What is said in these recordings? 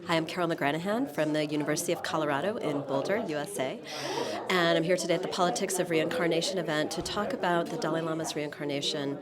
Hi, I'm Carole McGranahan from the University of Colorado in Boulder, USA. And I'm here today at the Poltics of Reincarnation event to talk about the Dalai Lama's reincarnation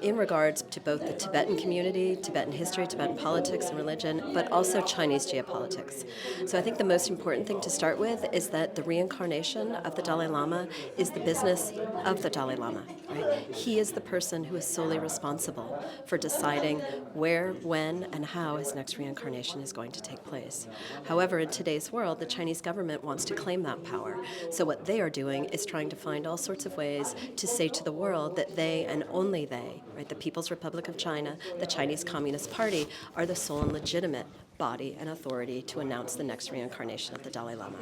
in regards to both the Tibetan community, Tibetan history, Tibetan politics and religion, but also Chinese geopolitics. So I think the most important thing to start with is that the reincarnation of the Dalai Lama is the business of the Dalai Lama. Right? He is the person who is solely responsible for deciding where, when, and how his next reincarnation is going to take place. However, in today's world, the Chinese government wants to claim that power. So what they are doing is trying to find all sorts of ways to say to the world that they and only they, right, the People's Republic of China, the Chinese Communist Party, are the sole and legitimate body and authority to announce the next reincarnation of the Dalai Lama.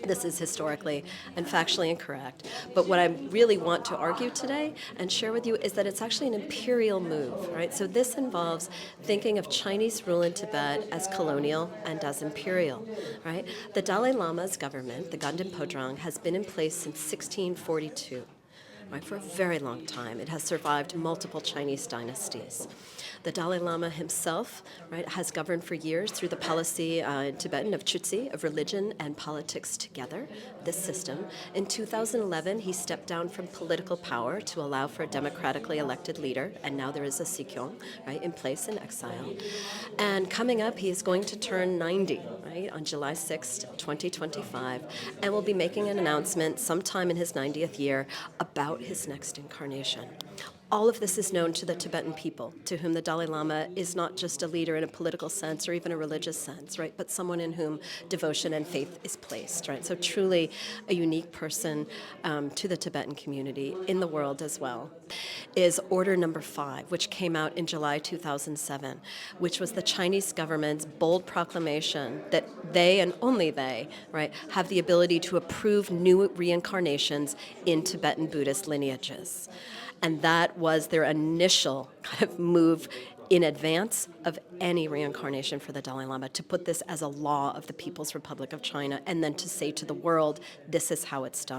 This is historically and factually incorrect. But what I really want to argue today and share with you is that it's actually an imperial move, right? So this involves thinking of Chinese rule in Tibet as colonial and as imperial, right? The Dalai Lama's government, the Ganden Podrang, has been in place since 1642. Right, for a very long time. It has survived multiple Chinese dynasties. The Dalai Lama himself, right, has governed for years through the policy in Tibetan of Chutsi, of religion and politics together, this system. In 2011, he stepped down from political power to allow for a democratically elected leader, and now there is a Sikyong, right, in place in exile. And coming up, he is going to turn 90, right, on July 6th, 2025, and will be making an announcement sometime in his 90th year about his next incarnation. All of this is known to the Tibetan people, to whom the Dalai Lama is not just a leader in a political sense or even a religious sense, right, but someone in whom devotion and faith is placed, right? So truly a unique person to the Tibetan community in the world as well is Order Number 5, which came out in July 2007, which was the Chinese government's bold proclamation that they and only they, right, have the ability to approve new reincarnations in Tibetan Buddhist lineages. And that was their initial kind of move in advance of any reincarnation for the Dalai Lama, to put this as a law of the People's Republic of China and then to say to the world, this is how it's done.